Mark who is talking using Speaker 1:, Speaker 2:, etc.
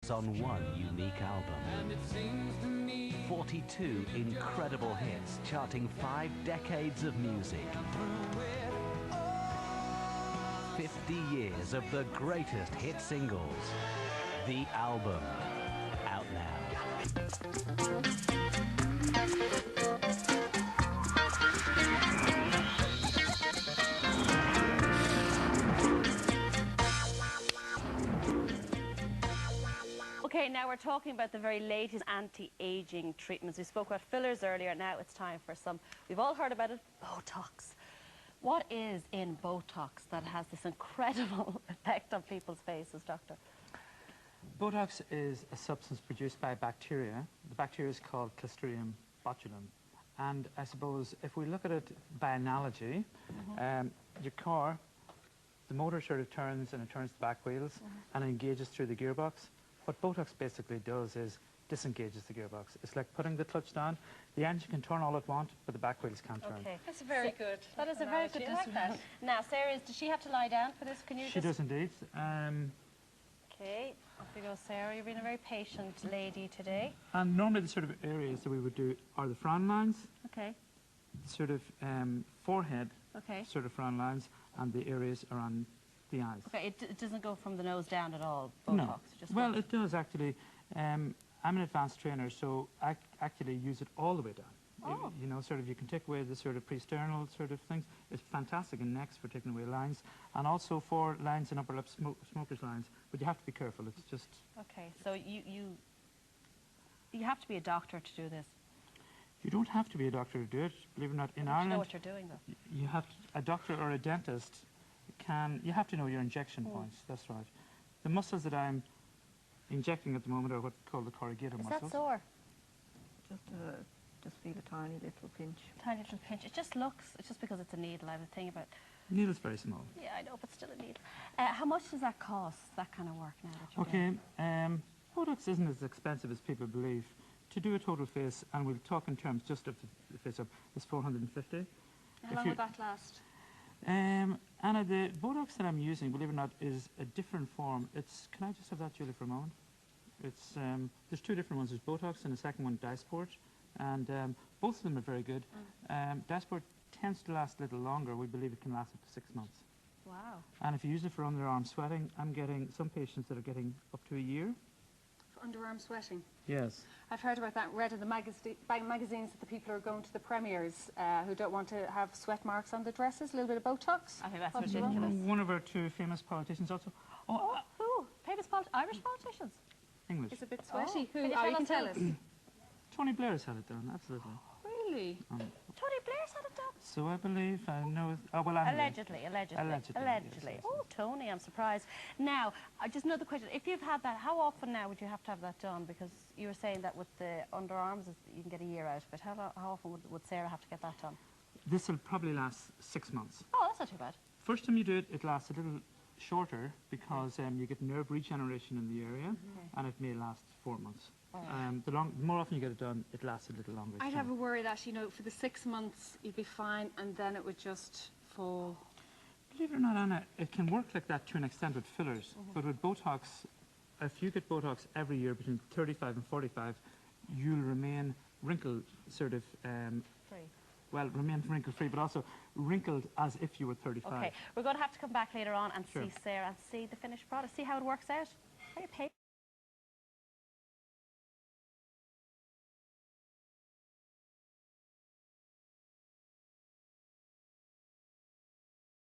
Speaker 1: hits on one unique album. 42 incredible hits charting 5 decades of music. 50 years of the greatest hit singles. The album, out now.
Speaker 2: Okay, now we're talking about the very latest anti-aging treatments. We spoke about fillers earlier. Now it's time for some, we've all heard about it, Botox. What is in Botox that has this incredible effect on people's faces, Doctor?
Speaker 3: Botox is a substance produced by bacteria. The bacteria is called Clostridium botulinum. And I suppose if we look at it by analogy, your car, the motor sort of turns and it turns the back wheels and engages through the gearbox. What Botox basically does is disengages the gearbox. It's like putting the clutch down. The engine can turn all it wants, but the back wheels can't turn.
Speaker 2: Okay.
Speaker 4: That's very good.
Speaker 2: That is a very good description. Now, Sarah, does she have to lie down for this? Can you
Speaker 3: She does indeed.
Speaker 2: Okay, off we go, Sarah. You've been a very patient lady today.
Speaker 3: And normally the sort of areas that we would do are the frown lines,
Speaker 2: Okay.
Speaker 3: sort of forehead,
Speaker 2: Okay.
Speaker 3: sort of frown lines, and the areas around the eyes.
Speaker 2: Okay, it doesn't go from the nose down at all, Botox?
Speaker 3: No.
Speaker 2: Just
Speaker 3: Well, it does actually. I'm an advanced trainer, so I actually use it all the way down.
Speaker 2: Oh.
Speaker 3: You know, sort of you can take away the sort of pre-sternal sort of things. It's fantastic in necks for taking away lines, and also for lines in upper lip smokers' lines. But you have to be careful. It's just.
Speaker 2: Okay, so you have to be a doctor to do this.
Speaker 3: You don't have to be a doctor to do it. Believe it or not, in
Speaker 2: You
Speaker 3: Ireland,
Speaker 2: know what you're doing, though.
Speaker 3: you have to, a doctor or a dentist can. You have to know your injection points. That's right. The muscles that I'm injecting at the moment are what's called the corrugator muscles.
Speaker 2: Is that sore?
Speaker 4: Just feel a tiny little pinch.
Speaker 2: Tiny little pinch. It just looks, it's just because it's a needle. I have a thing about.
Speaker 3: Needle's very small.
Speaker 2: Yeah, I know, but still a needle. How much does that cost, that kind of work now that you're doing?
Speaker 3: Okay, Botox isn't as expensive as people believe. To do a total face, and we'll talk in terms just of the face up, is $450.
Speaker 4: How long would that last?
Speaker 3: Anna, the Botox that I'm using, believe it or not, is a different form. It's, can I just have that, Julie, for a moment? It's, there's 2 different ones. There's Botox and the second one, Dysport. And both of them are very good. Dysport tends to last a little longer. We believe it can last up to 6 months.
Speaker 2: Wow.
Speaker 3: And if you use it for underarm sweating, I'm getting some patients that are getting up to a year.
Speaker 4: For underarm sweating?
Speaker 3: Yes.
Speaker 4: I've heard about that, read in the magazines that the people are going to the premiers who don't want to have sweat marks on the dresses, a little bit of Botox.
Speaker 2: I think that's
Speaker 4: What's wrong?
Speaker 2: ridiculous.
Speaker 3: One of our 2 famous politicians also.
Speaker 2: Oh, who? Famous Irish politicians?
Speaker 3: English.
Speaker 4: It's a bit sweaty.
Speaker 2: Oh,
Speaker 4: Who?
Speaker 2: can you tell us
Speaker 4: tell us.
Speaker 3: Tony Blair's had it done, absolutely.
Speaker 4: Really?
Speaker 2: Tony Blair's had it done?
Speaker 3: So I believe, I know, oh well, I'm
Speaker 2: Allegedly.
Speaker 3: Yes.
Speaker 2: Oh, Tony, I'm surprised. Now, just another question. If you've had that, how often now would you have to have that done? Because you were saying that with the underarms, you can get a year out of it. How often would Sarah have to get that done?
Speaker 3: This will probably last 6 months.
Speaker 2: Oh, that's not too bad.
Speaker 3: First time you do it, it lasts a little shorter because you get nerve regeneration in the area, and it may last 4 months. The more often you get it done, it lasts a little longer.
Speaker 4: I'd have a worry that, you know, for the 6 months you'd be fine and then it would just fall.
Speaker 3: Believe it or not, Anna, it can work like that to an extent with fillers, but with Botox, if you get Botox every year between 35 and 45, you'll remain wrinkle sort of
Speaker 2: Free.
Speaker 3: well, remain wrinkle-free, but also wrinkled as if you were 35.
Speaker 2: Okay, we're going to have to come back later on and
Speaker 3: Sure.
Speaker 2: see Sarah and see the finished product, see how it works out. Very patient.